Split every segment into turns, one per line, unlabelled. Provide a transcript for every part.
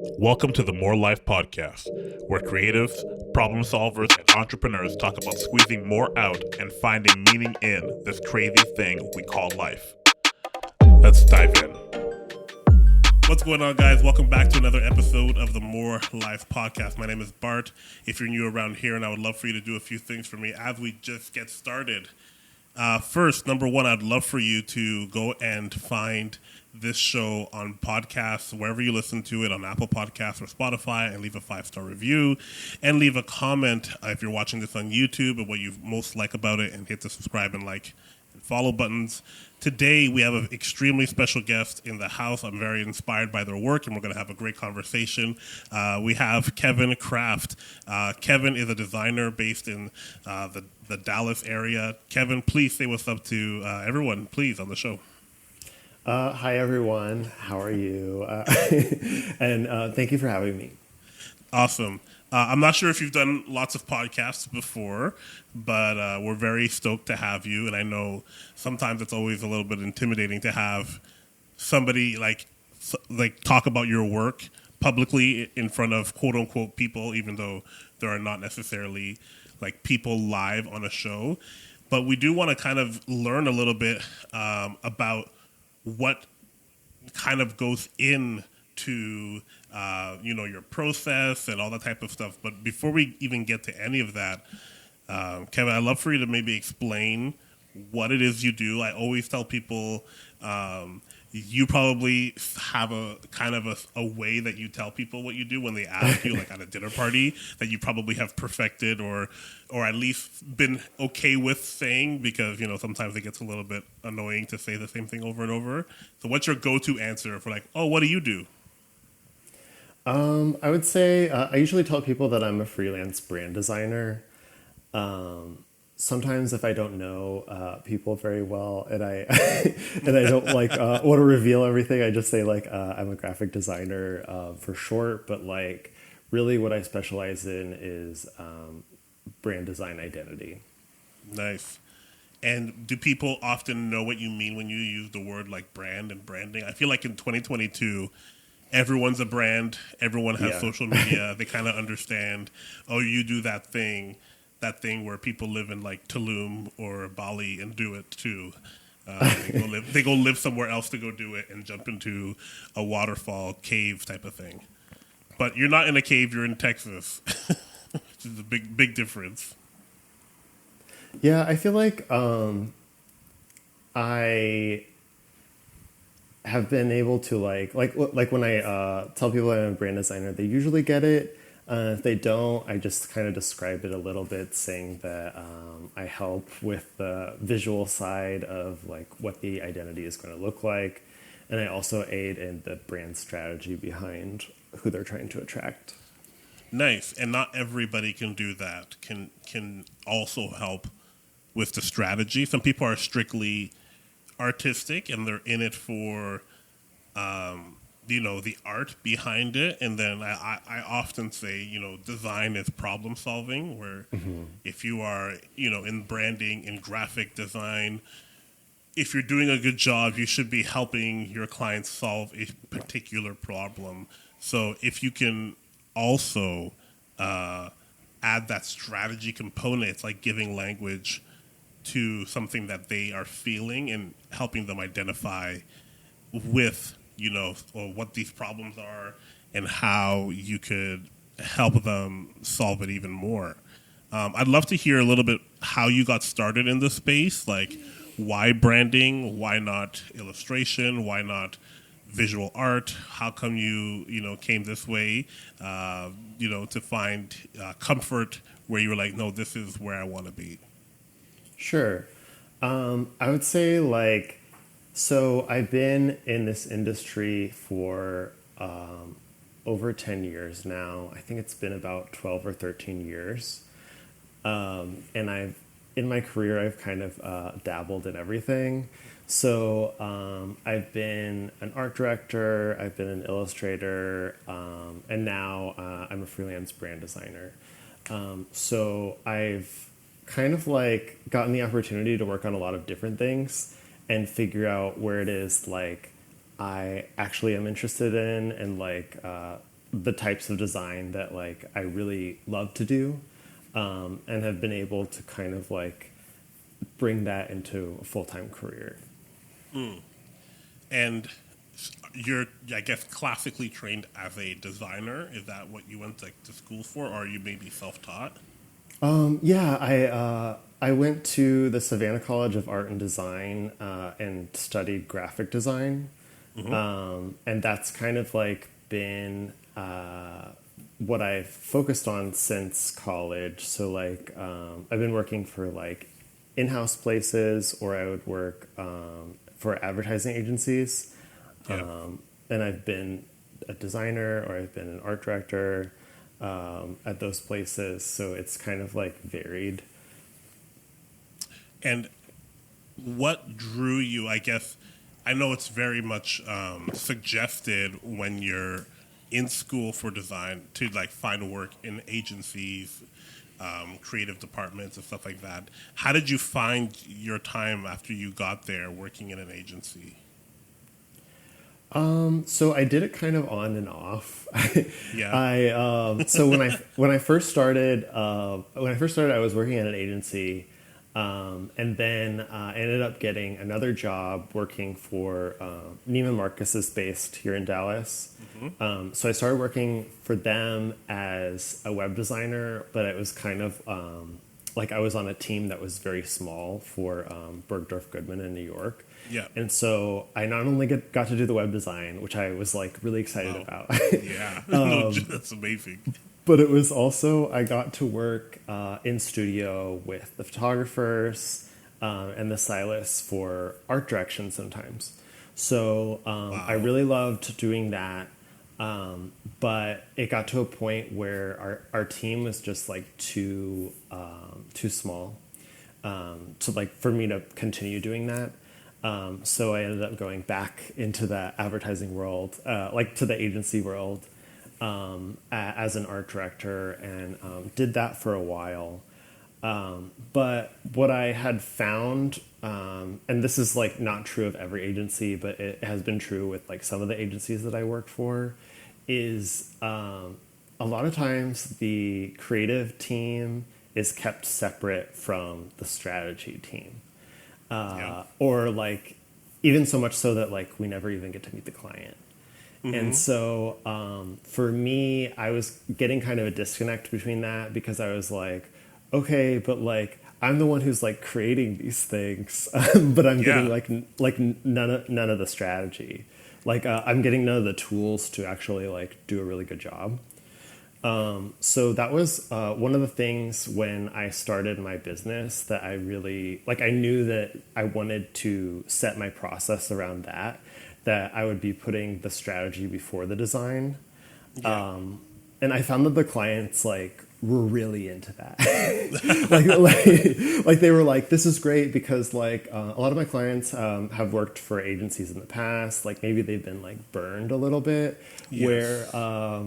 Welcome to the More Life Podcast, where creatives, problem solvers, and entrepreneurs talk about squeezing more out and finding meaning in this crazy thing we call life. Let's dive in. What's going on, guys? Welcome back to another episode of the More Life Podcast. My name is Bart. If you're new around here, and I would love for you to do a few things for me as we just get started. First, number one, I'd love for you to go and find this show on podcasts, wherever you listen to it, on Apple Podcasts or Spotify, and leave a 5-star review and leave a comment if you're watching this on YouTube and what you most like about it, and hit the subscribe and like and follow buttons. Today, we have an extremely special guest in the house. I'm very inspired by their work, and we're going to have a great conversation. We have Kevin Kraft. Kevin is a designer based in the Dallas area. Kevin, please say what's up to everyone, please, on the show.
Hi, everyone. How are you? And thank you for having me.
Awesome. I'm not sure if you've done lots of podcasts before, but we're very stoked to have you. And I know sometimes it's always a little bit intimidating to have somebody like talk about your work publicly in front of quote unquote people, even though there are not necessarily like people live on a show. But we do want to kind of learn a little bit about what kind of goes into your process and all that type of stuff. But before we even get to any of that, Kevin, I'd love for you to maybe explain what it is you do. I always tell people you probably have a kind of a way that you tell people what you do when they ask you, like at a dinner party, that you probably have perfected or at least been okay with saying, because sometimes it gets a little bit annoying to say the same thing over and over. So what's your go-to answer for like, oh, what do you do?
I would say I usually tell people that I'm a freelance brand designer. Sometimes if I don't know people very well and I and I don't want to reveal everything, I just say I'm a graphic designer for short. But really, what I specialize in is brand design identity.
Nice. And do people often know what you mean when you use the word like brand and branding? I feel like in 2022, everyone's a brand. Everyone has social media. They kind of understand, oh, you do that thing where people live in like Tulum or Bali and do it too. They go live somewhere else to go do it and jump into a waterfall cave type of thing. But you're not in a cave, you're in Texas, which is a big difference.
Yeah, I feel like I have been able to like when I tell people I'm a brand designer, they usually get it. If they don't, I just kind of describe it a little bit, saying that I help with the visual side of like what the identity is going to look like, and I also aid in the brand strategy behind who they're trying to attract.
Nice. And not everybody can do that. Can also help with the strategy. Some people are strictly artistic and they're in it for the art behind it. And then I often say design is problem solving, where if you are in branding, in graphic design, if you're doing a good job, you should be helping your clients solve a particular problem. So if you can also add that strategy component, it's like giving language to something that they are feeling and helping them identify with, or what these problems are and how you could help them solve it even more. I'd love to hear a little bit how you got started in this space, like why branding, why not illustration, why not visual art? How come you came this way, to find comfort where you were like, no, this is where I want to be?
Sure. I would say so I've been in this industry for over 10 years now. I think it's been about 12 or 13 years. And in my career, I've kind of dabbled in everything. So I've been an art director, I've been an illustrator, and now I'm a freelance brand designer. So I've kind of gotten the opportunity to work on a lot of different things and figure out where it is I actually am interested in, and the types of design that like I really love to do, and have been able to kind of like bring that into a full-time career.
And you're, I guess, classically trained as a designer. Is that what you went to school for, or are you maybe self-taught?
Yeah, I went to the Savannah College of Art and Design and studied graphic design, and that's kind of like been what I've focused on since college. So like I've been working for like in-house places, or I would work for advertising agencies,
Yeah.
and I've been a designer or I've been an art director at those places. So it's kind of like varied.
And what drew you, I guess, I know it's very much suggested when you're in school for design to like find work in agencies, creative departments and stuff like that. How did you find your time after you got there working in an agency?
So I did it kind of on and off.
Yeah.
So when I first started I was working at an agency, and then I ended up getting another job working for Neiman Marcus is based here in Dallas. So I started working for them as a web designer, but it was kind of like I was on a team that was very small for Bergdorf Goodman in New York.
Yeah.
And so I not only got to do the web design, which I was like really excited about.
Yeah. That's amazing.
But it was also, I got to work in studio with the photographers and the stylists for art direction sometimes. So I really loved doing that. But it got to a point where our team was just like too small to like for me to continue doing that. So I ended up going back into the advertising world, like to the agency world, as an art director, and did that for a while. But what I had found, and this is like not true of every agency, but it has been true with like some of the agencies that I work for, is a lot of times the creative team is kept separate from the strategy team. Or like even so much so that like we never even get to meet the client. And so for me, I was getting kind of a disconnect between that, because I was like, okay, but like I'm the one who's like creating these things, but I'm getting like none of the strategy. Like I'm getting none of the tools to actually like do a really good job. So that was one of the things when I started my business that I really, like I knew that I wanted to set my process around that I would be putting the strategy before the design.
Yeah.
And I found that the clients like were really into that. like they were like, this is great, because like a lot of my clients have worked for agencies in the past. Like maybe they've been like burned a little bit.
Yes.
Where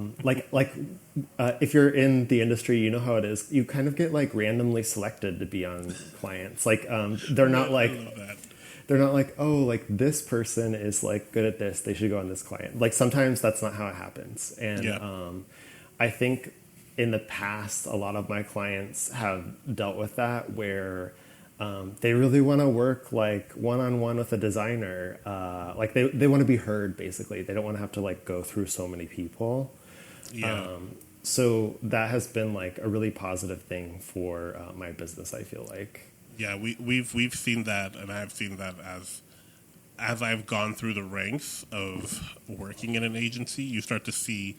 if you're in the industry, you know how it is. You kind of get like randomly selected to be on clients. Like they're not like.
I love that.
They're not like, oh, like this person is like good at this, they should go on this client. Like sometimes that's not how it happens. And I think in the past, a lot of my clients have dealt with that, where they really want to work like one-on-one with a designer. Like they want to be heard, basically. They don't want to have to like go through so many people.
Yeah.
So that has been like a really positive thing for my business, I feel like.
Yeah, we've seen that, and I've seen that as I've gone through the ranks of working in an agency. You start to see,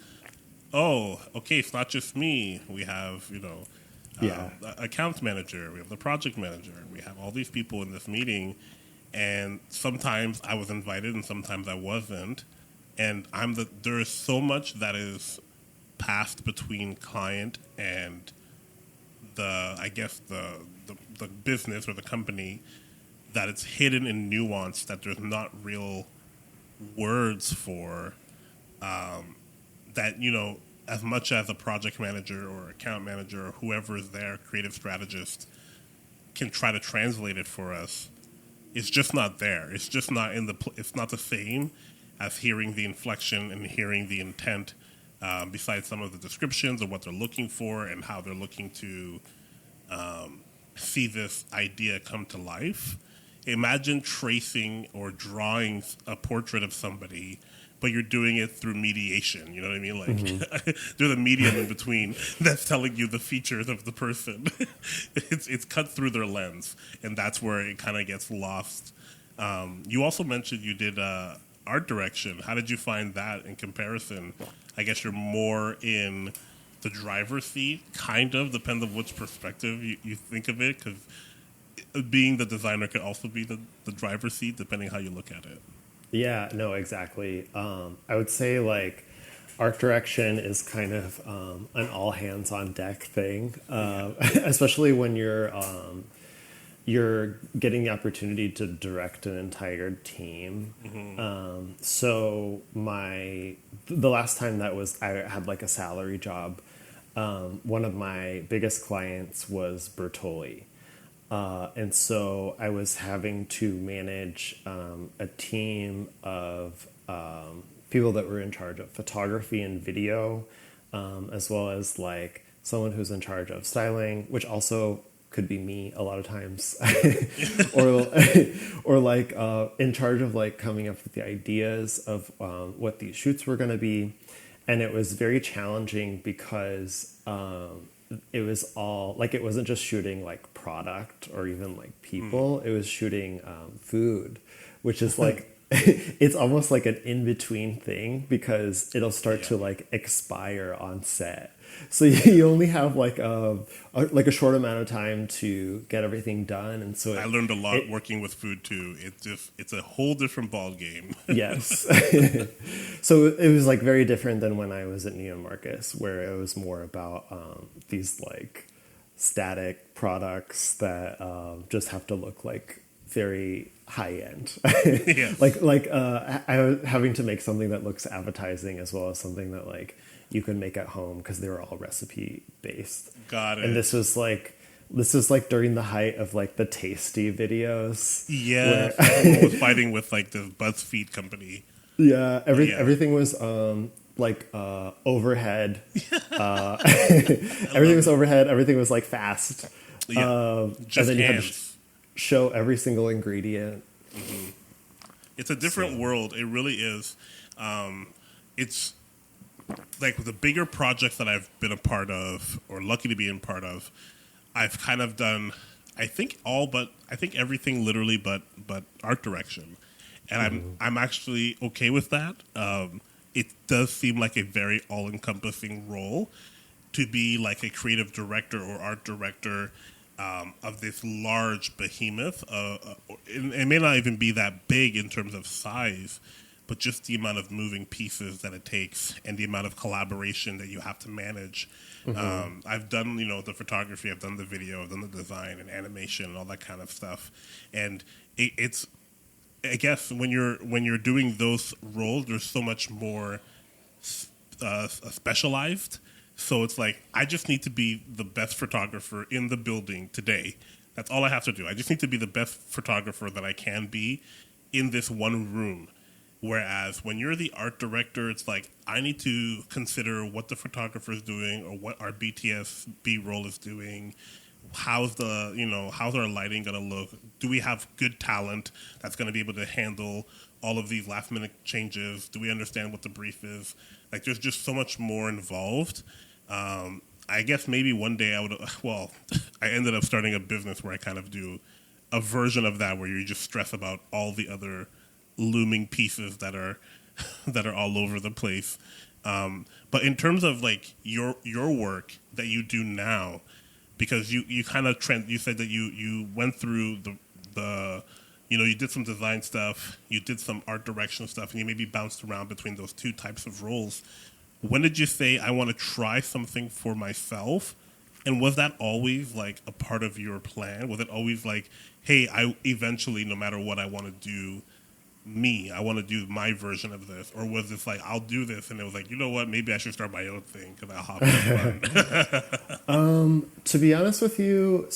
oh, okay, it's not just me. We have the accounts manager, we have the project manager, we have all these people in this meeting, and sometimes I was invited and sometimes I wasn't, and there is so much that is passed between client and the business or the company, that it's hidden in nuance, that there's not real words for, that, as much as a project manager or account manager or whoever is there, creative strategist, can try to translate it for us, it's just not there. It's just not it's not the same as hearing the inflection and hearing the intent besides some of the descriptions of what they're looking for and how they're looking to see this idea come to life. Imagine tracing or drawing a portrait of somebody, but you're doing it through mediation. You know what I mean? Like there's a medium in between that's telling you the features of the person. It's cut through their lens, and that's where it kind of gets lost. You also mentioned you did art direction. How did you find that in comparison? I guess you're more in the driver's seat, kind of, depends on which perspective you think of it, because being the designer could also be the driver's seat, depending how you look at it.
Yeah, no, exactly. I would say like art direction is kind of an all hands on deck thing, especially when you're getting the opportunity to direct an entire team. So the last time I had like a salary job, one of my biggest clients was Bertolli. And so I was having to manage a team of people that were in charge of photography and video, as well as like someone who's in charge of styling, which also could be me a lot of times, or like in charge of like coming up with the ideas of what these shoots were going to be. And it was very challenging because it was all like, it wasn't just shooting like product or even like people, it was shooting food, which is like it's almost like an in-between thing because it'll start to like expire on set. So you only have like a short amount of time to get everything done, and so
I learned a lot working with food too. It's a whole different ball game.
Yes. So it was like very different than when I was at Neiman Marcus, where it was more about these like static products that just have to look like very high end.
Yes.
I was having to make something that looks appetizing as well as something that like you can make at home because they were all recipe based.
Got it.
And this was like during the height of like the Tasty videos.
Yeah, someone was fighting with like the BuzzFeed company.
Yeah, everything was overhead. Everything was overhead. Everything was like fast.
Yeah,
and
just
then you had to
hands.
show every single ingredient.
It's a different world. It really is. It's like the bigger projects that I've been a part of, or lucky to be in part of, I've kind of done, I think everything literally but art direction, and I'm actually okay with that. It does seem like a very all encompassing role to be like a creative director or art director of this large behemoth. It may not even be that big in terms of size, but just the amount of moving pieces that it takes and the amount of collaboration that you have to manage. I've done, the photography, I've done the video, I've done the design and animation and all that kind of stuff. And it's, I guess, when you're doing those roles, there's so much more specialized. So it's like, I just need to be the best photographer in the building today. That's all I have to do. I just need to be the best photographer that I can be in this one room. Whereas when you're the art director, it's like, I need to consider what the photographer is doing or what our BTS B-roll is doing. How's our lighting going to look? Do we have good talent that's going to be able to handle all of these last minute changes? Do we understand what the brief is? Like, there's just so much more involved. I guess maybe one day I ended up starting a business where I kind of do a version of that where you just stress about all the other looming pieces that are all over the place. But in terms of like your work that you do now, because you kind of you said that you went through the you did some design stuff, you did some art direction stuff, and you maybe bounced around between those two types of roles. When did you say, I want to try something for myself? And was that always like a part of your plan? Was it always like, hey, I eventually, no matter what I want to do, I want to do my version of this? Or was this like, I'll do this, and it was like, you know what, maybe I should start my own thing because I'll hop on.
To be honest with you,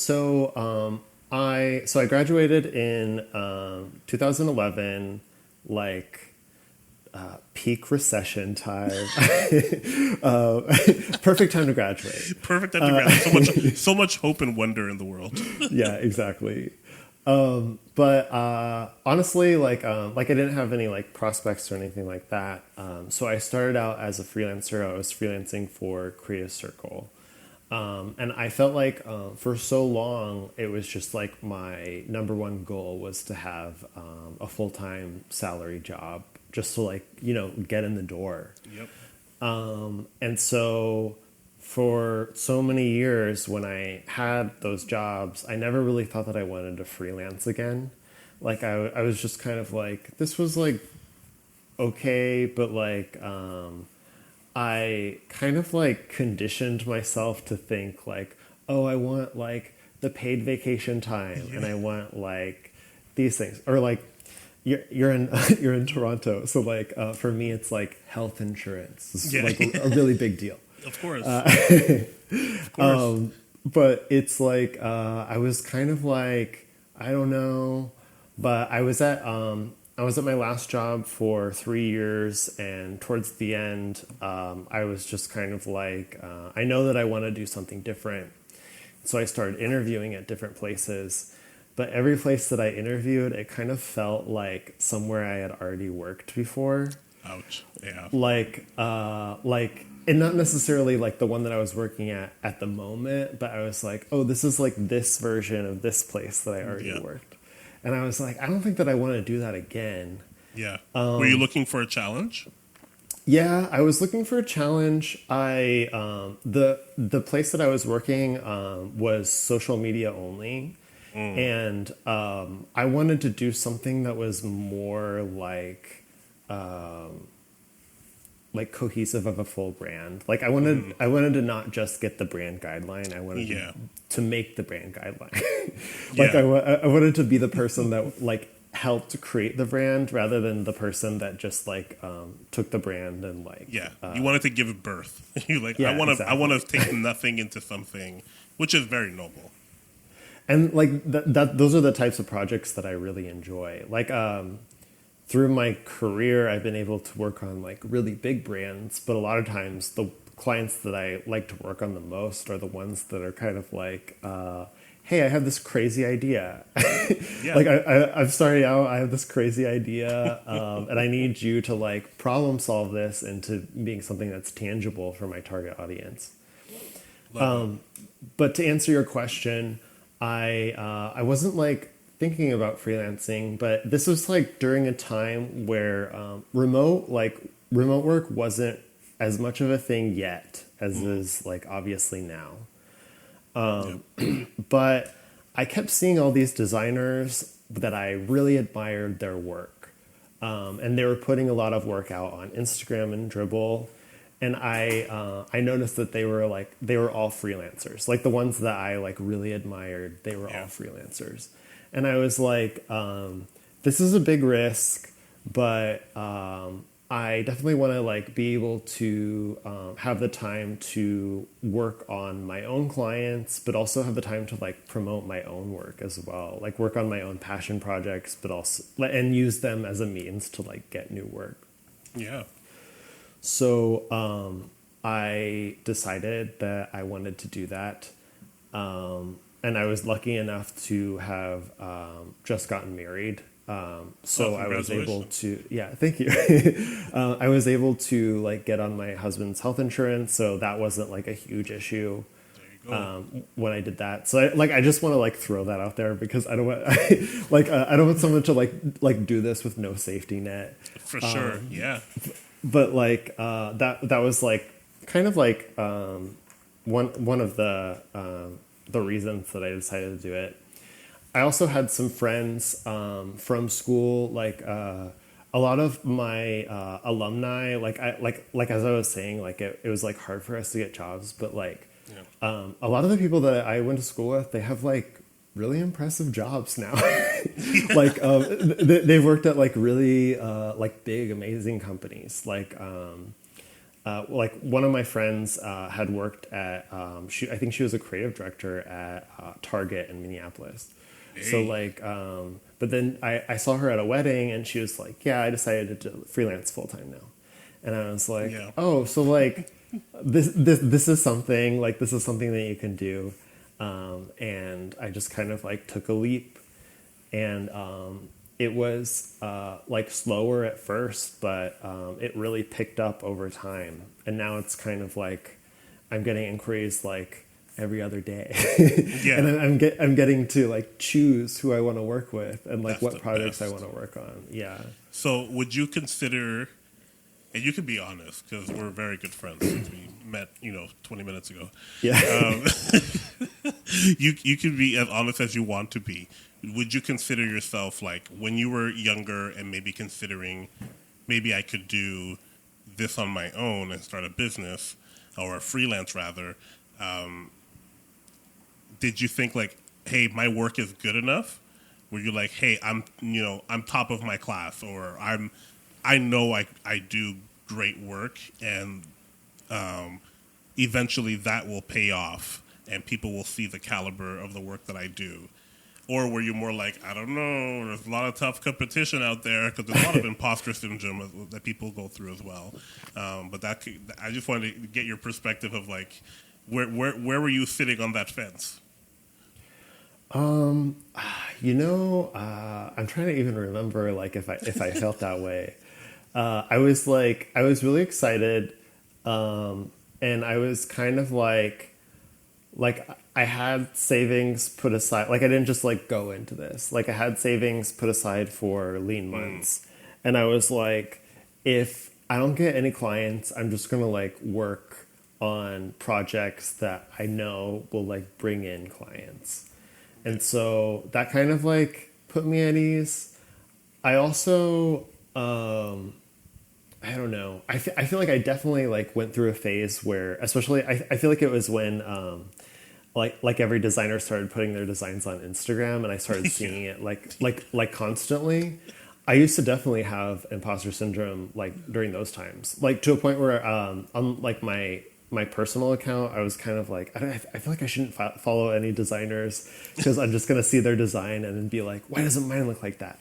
I graduated in 2011, like peak recession time. uh, Perfect time to graduate.
Perfect time to graduate. So much hope and wonder in the world.
Yeah, exactly. But honestly, like I didn't have any like prospects or anything like that. So I started out as a freelancer. I was freelancing for Creative Circle. And I felt like for so long, it was just like my number one goal was to have a full-time salary job just to like, get in the door.
Yep.
And so for so many years when I had those jobs, I never really thought that I wanted to freelance again. Like I was just kind of like, this was like okay, but like I kind of like conditioned myself to think like, oh, I want like the paid vacation time and I want like these things. Or like you're in you're in Toronto, so like for me it's like health insurance. It's like a really big deal.
Of course. Of course.
But it's like I was kind of like, I don't know, but I was at my last job for 3 years, and towards the end, I was just kind of like, I know that I want to do something different. So I started interviewing at different places, but every place that I interviewed, it kind of felt like somewhere I had already worked before.
Ouch. Yeah.
And not necessarily like the one that I was working at the moment, but I was like, oh, this is like this version of this place that I already worked. And I was like, I don't think that I want to do that again.
Yeah. Were you looking for a challenge?
Yeah, I was looking for a challenge. The place that I was working was social media only. And I wanted to do something that was more like cohesive of a full brand. Like I wanted to not just get the brand guideline. I wanted to make the brand guideline. I wanted to be the person that like helped create the brand rather than the person that just like took the brand and like
you wanted to give it birth. You like I want to take nothing into something, which is very noble.
And like that those are the types of projects that I really enjoy. Like through my career, I've been able to work on like really big brands, but a lot of times the clients that I like to work on the most are the ones that are kind of like, hey, I have this crazy idea. Like I'm starting out, I have this crazy idea, and I need you to like problem solve this into being something that's tangible for my target audience. But to answer your question, I wasn't like thinking about freelancing, but this was like during a time where remote work wasn't as much of a thing yet as is like obviously now. But I kept seeing all these designers that I really admired their work, and they were putting a lot of work out on Instagram and Dribbble. And I noticed that they were all freelancers. Like the ones that I like really admired, they were all freelancers. And I was like, this is a big risk, but I definitely want to like be able to have the time to work on my own clients, but also have the time to like promote my own work as well, like work on my own passion projects, but also and use them as a means to like get new work.
Yeah.
So I decided that I wanted to do that. And I was lucky enough to have just gotten married. So I was able to, thank you. I was able to like get on my husband's health insurance. So that wasn't like a huge issue when I did that. So I just want to like throw that out there because I don't want I don't want someone to like do this with no safety net.
For sure. Yeah.
But like that was like kind of like one of the reasons that I decided to do it. I also had some friends from school, like a lot of my alumni, like as I was saying, like it was like hard for us to get jobs, but like a lot of the people that I went to school with, they have like really impressive jobs now. Like they've worked at like really like big, amazing companies. Like one of my friends had worked at, I think she was a creative director at Target in Minneapolis. So
Hey.
like, but then I saw her at a wedding and she was like, yeah, I decided to freelance full time now. And I was like,
Yeah.
oh, so like this is something like this is something that you can do. And I just kind of like took a leap and it was like slower at first, but it really picked up over time. And now it's kind of like I'm getting inquiries like every other day, and
Yeah.
I'm getting to like choose who I want to work with and like
That's
what
the
projects I
best.
want to work on. Yeah,
So, would you consider, and you can be honest because we're very good friends since we met, 20 minutes ago.
yeah.
You can be as honest as you want to be. Would you consider yourself like when you were younger and maybe considering maybe I could do this on my own and start a business or a freelance rather? Did you think like, hey, my work is good enough? Were you like, hey, I'm top of my class, or I know I do great work, and eventually that will pay off, and people will see the caliber of the work that I do? Or were you more like, I don't know, there's a lot of tough competition out there because there's a lot of imposter syndrome that people go through as well. But I just wanted to get your perspective of like, where were you sitting on that fence?
I'm trying to even remember like if I felt that way. I was really excited, and I was kind of like I had savings put aside. Like I didn't just like go into this. Like I had savings put aside for lean months, and I was like, if I don't get any clients, I'm just gonna like work on projects that I know will like bring in clients. And so that kind of like put me at ease. I also, I don't know. I feel like I definitely like went through a phase where, especially, I feel like it was when, like every designer started putting their designs on Instagram, and I started
Yeah.
seeing it like constantly. I used to definitely have imposter syndrome like during those times, like to a point where on like my personal account, I was kind of like I feel like I shouldn't follow any designers because I'm just gonna see their design and then be like, why doesn't mine look like that?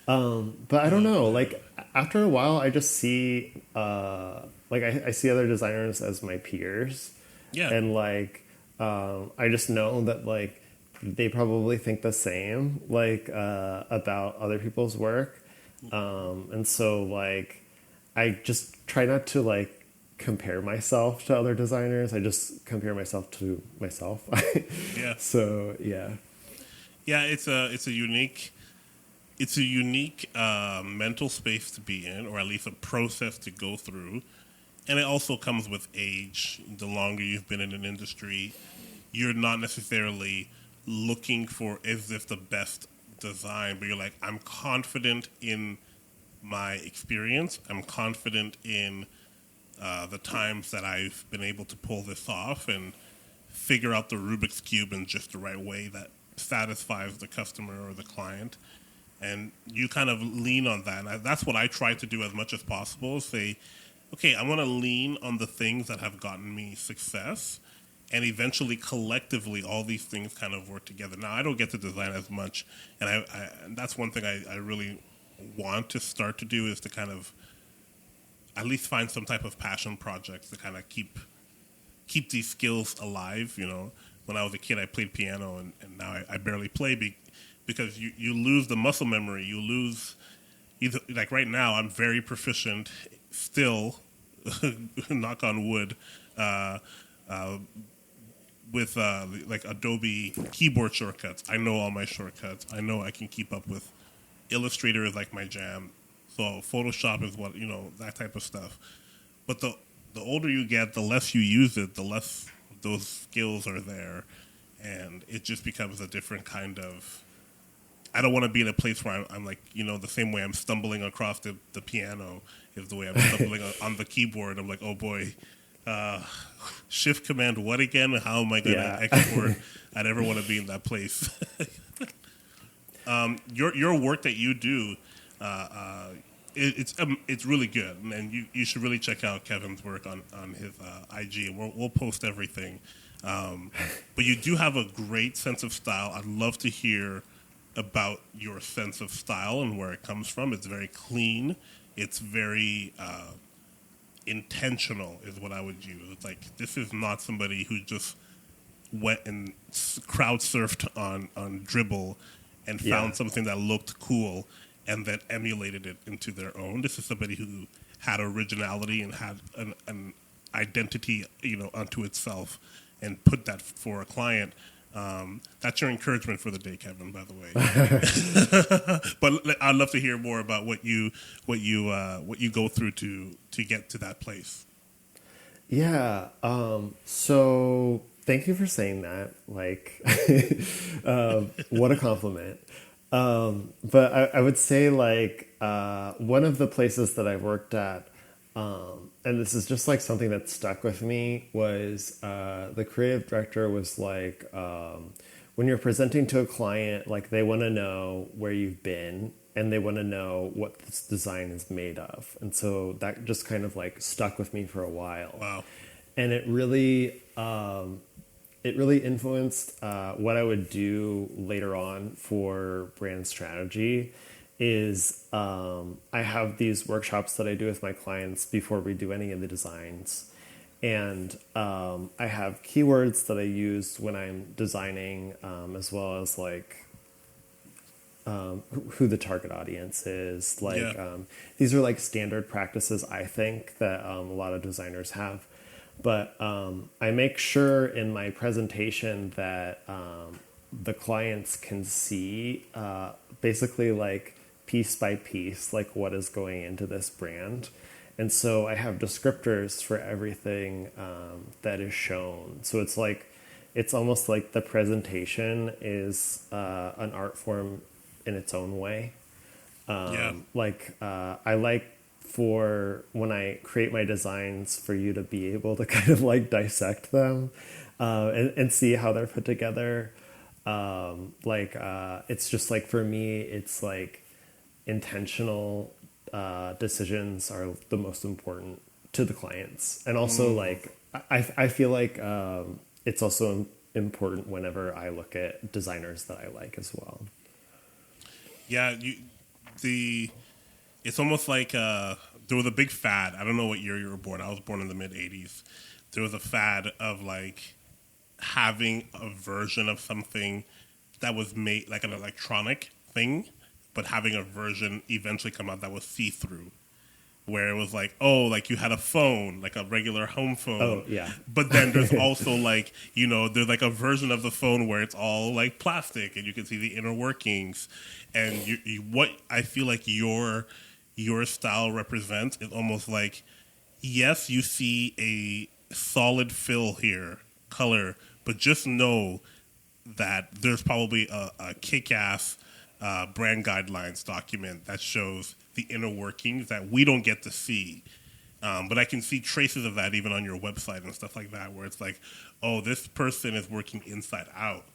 But I don't
Oh
know.
man.
Like after a while, I just see like I see other designers as my peers,
Yeah.
and like I just know that like they probably think the same like about other people's work, and so like I just try not to like compare myself to other designers. I just compare myself to myself.
Yeah.
So yeah.
Yeah. It's a unique mental space to be in, or at least a process to go through. And it also comes with age. The longer you've been in an industry, you're not necessarily looking for is this the best design, but you're like, I'm confident in my experience. I'm confident in the times that I've been able to pull this off and figure out the Rubik's Cube in just the right way that satisfies the customer or the client. And you kind of lean on that. And that's what I try to do as much as possible. Say, okay, I want to lean on the things that have gotten me success. And eventually, collectively, all these things kind of work together. Now, I don't get to design as much. And that's one thing I really want to start to do is to kind of at least find some type of passion projects to kind of keep these skills alive. When I was a kid, I played piano, and now I barely play because you lose the muscle memory. You lose either like right now. I'm very proficient still, knock on wood, uh, uh, with like Adobe keyboard shortcuts. I know all my shortcuts. I know I can keep up with Illustrator is like my jam. So Photoshop is that type of stuff. But the older you get, the less you use it, the less those skills are there, and it just becomes a different kind of. I don't want to be in a place where I'm like, the same way I'm stumbling across the piano is the way I'm stumbling on the keyboard. I'm like, oh boy, uh, shift command what again? How am I going to
Yeah.
export? I never want to be in that place. Your work that you do, it's really good, and you should really check out Kevin's work on his IG, and we'll post everything. But you do have a great sense of style. I'd love to hear about your sense of style and where it comes from. It's very clean. It's very intentional, is what I would use. It's like this is not somebody who just went and crowd surfed on Dribble and found something that looked cool and then emulated it into their own. This is somebody who had originality and had an identity, unto itself, and put that for a client. That's your encouragement for the day, Kevin, by the way. But I'd love to hear more about what you go through to get to that place.
Yeah. So thank you for saying that. Like, what a compliment. But I would say like, one of the places that I worked at, and this is just like something that stuck with me, was the creative director was like, when you're presenting to a client, like they want to know where you've been and they want to know what this design is made of. And so that just kind of like stuck with me for a while.
Wow.
And it really influenced what I would do later on for brand strategy. Is I have these workshops that I do with my clients before we do any of the designs. And I have keywords that I use when I'm designing, as well as like who the target audience is. Like these are like standard practices, I think, that a lot of designers have. But I make sure in my presentation that the clients can see basically like piece by piece, like what is going into this brand. And so I have descriptors for everything that is shown. So it's like, it's almost like the presentation is an art form in its own way. Like I like for when I create my designs for you to be able to kind of like dissect them and see how they're put together. It's just like, for me, it's like intentional decisions are the most important to the clients. And also like, I feel like it's also important whenever I look at designers that I like as well.
Yeah, it's almost like there was a big fad. I don't know what year you were born. I was born in the mid-'80s. There was a fad of like having a version of something that was made like an electronic thing, but having a version eventually come out that was see-through, where it was like, oh, like you had a phone, like a regular home phone.
Oh, yeah.
But then there's also like, there's like a version of the phone where it's all like plastic and you can see the inner workings. And what I feel like your style represents is almost like, yes, you see a solid fill here, color, but just know that there's probably a kick-ass brand guidelines document that shows the inner workings that we don't get to see. But I can see traces of that even on your website and stuff like that, where it's like, oh, this person is working inside out.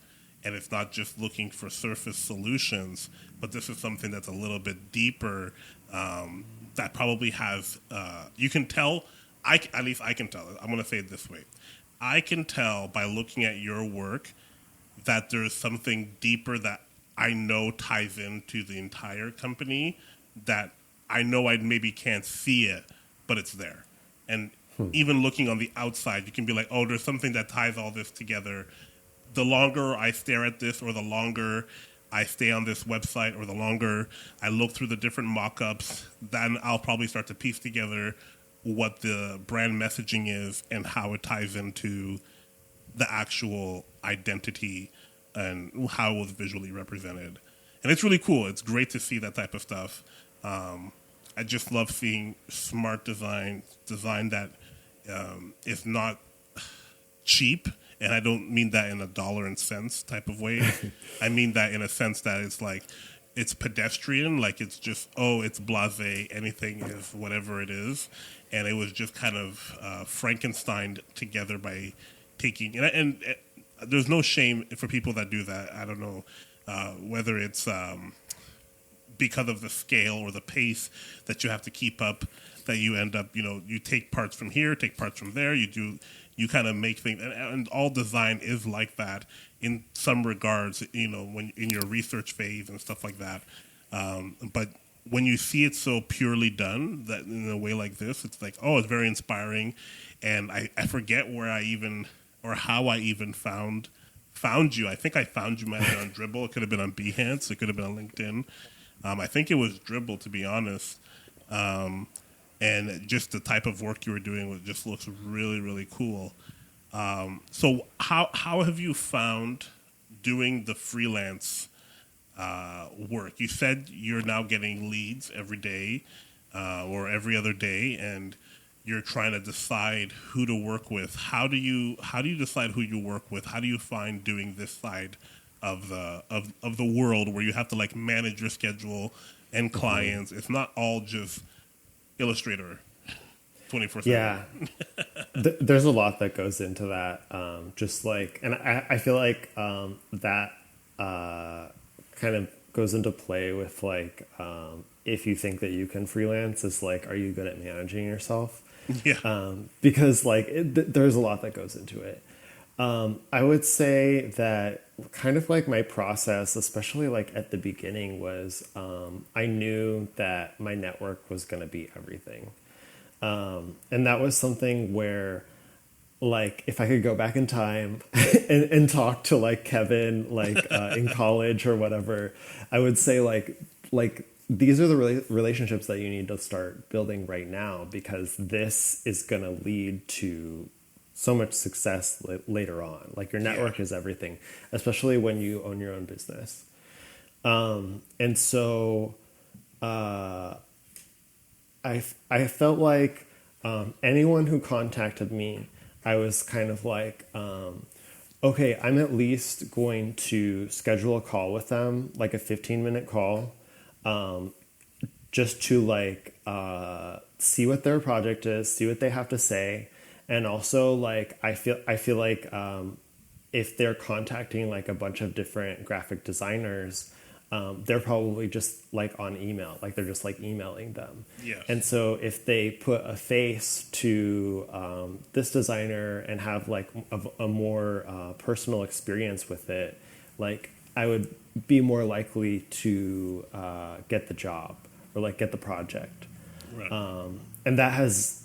And it's not just looking for surface solutions, but this is something that's a little bit deeper, that probably has, you can tell, at least I can tell, I'm going to say it this way. I can tell by looking at your work that there's something deeper that I know ties into the entire company that I know I maybe can't see it, but it's there. And even looking on the outside, you can be like, oh, there's something that ties all this together. The longer I stare at this, or the longer I stay on this website, or the longer I look through the different mock-ups, then I'll probably start to piece together what the brand messaging is and how it ties into the actual identity and how it was visually represented. And it's really cool. It's great to see that type of stuff. I just love seeing smart design that is not cheap. And I don't mean that in a dollar and cents type of way. I mean that in a sense that it's like, it's pedestrian, like it's just, oh, it's blasé, anything is whatever it is. And it was just kind of Frankenstein together by taking, and there's no shame for people that do that. I don't know whether it's because of the scale or the pace that you have to keep up, that you end up, you take parts from here, take parts from there. You do you kind of make things, and all design is like that in some regards, when in your research phase and stuff like that. But when you see it so purely done that in a way like this, it's like, oh, it's very inspiring. And I forget where I even, or how I even found you. I think I found you might have been on Dribble. It could have been on Behance. It could have been on LinkedIn. I think it was Dribble, to be honest. And just the type of work you were doing just looks really, really cool. So how have you found doing the freelance work? You said you're now getting leads every day or every other day, and you're trying to decide who to work with. How do you decide who you work with? How do you find doing this side of the world where you have to like manage your schedule and clients? It's not all just Illustrator 24/7.
Yeah, there's a lot that goes into that. Just like, and I feel like that kind of goes into play with like if you think that you can freelance, is like, are you good at managing yourself?
Yeah.
Because like there's a lot that goes into it. I would say that kind of like my process, especially like at the beginning, was I knew that my network was going to be everything. And that was something where, like, if I could go back in time and talk to like Kevin, like in college or whatever, I would say like these are the relationships that you need to start building right now, because this is going to lead to so much success later on. Like your network is everything, especially when you own your own business. And so I felt like anyone who contacted me, I was kind of like, okay, I'm at least going to schedule a call with them, like a 15-minute call, just to like see what their project is, see what they have to say. And also like I feel like if they're contacting like a bunch of different graphic designers, they're probably just like on email, like they're just like emailing them.
Yes.
And so if they put a face to this designer and have like a more personal experience with it, like I would be more likely to get the job or like get the project.
Right.
And that has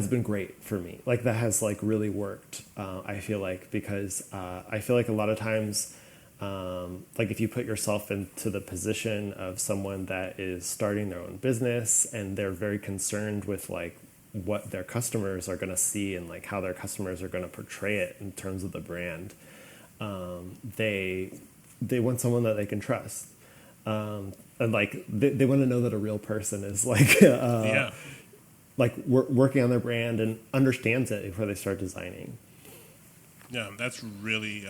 been great for me. Like that has like really worked. I feel like, because I feel like a lot of times, like if you put yourself into the position of someone that is starting their own business and they're very concerned with like what their customers are going to see and like how their customers are going to portray it in terms of the brand, they want someone that they can trust. And like they want to know that a real person is like like working on their brand and understands it before they start designing.
Yeah, that's really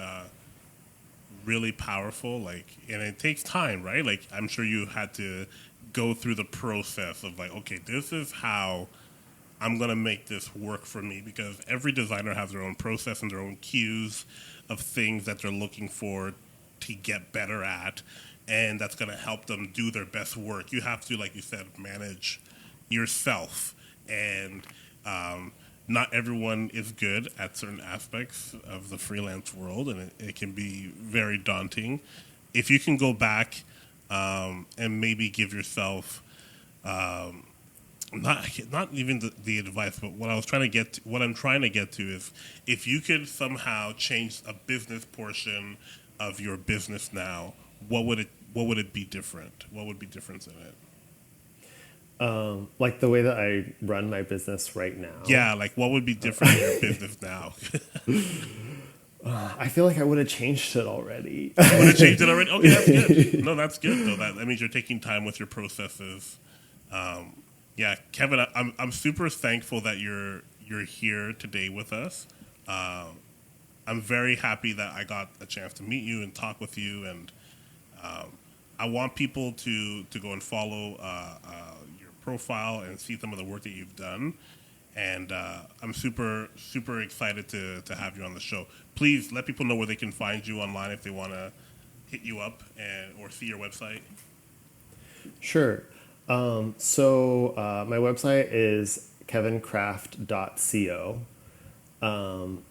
really powerful. Like, and it takes time, right? Like, I'm sure you had to go through the process of like, okay, this is how I'm gonna make this work for me, because every designer has their own process and their own cues of things that they're looking for to get better at, and that's gonna help them do their best work. You have to, like you said, manage yourself, and not everyone is good at certain aspects of the freelance world, and it can be very daunting. If you can go back and maybe give yourself not even the advice, but what I'm trying to get to is, if you could somehow change a business portion of your business now, what would it be different? What would be different in it?
Like the way that I run my business right now.
Yeah, like what would be different in your business now?
I feel like I would have changed it already.
Would have changed it already? Okay, that's good. No, that's good though. That means you're taking time with your processes. Yeah, Kevin, I'm super thankful that you're here today with us. I'm very happy that I got a chance to meet you and talk with you, and I want people to go and follow your profile and see some of the work that you've done. And I'm super, super excited to have you on the show. Please let people know where they can find you online if they want to hit you up or see your website.
Sure. So my website is kevincraft.co.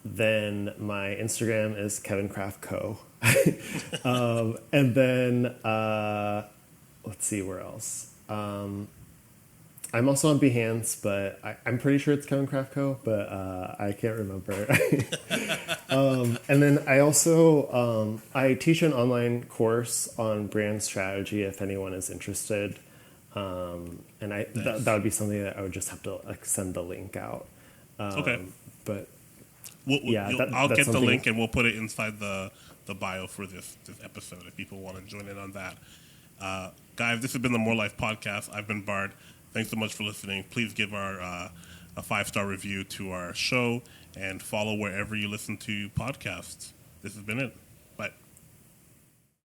Then my Instagram is Kevin Craft Co. And then let's see where else. I'm also on Behance, but I'm pretty sure it's Kevin Craft Co. But I can't remember. And then I also I teach an online course on brand strategy if anyone is interested. And that would be something that I would just have to like send the link out.
Okay.
But
yeah, I'll get the link and we'll put it inside the bio for this episode if people want to join in on that. Guys, this has been the More Life Podcast. I've been Bart. Thanks so much for listening. Please give our a 5-star review to our show and follow wherever you listen to podcasts. This has been it.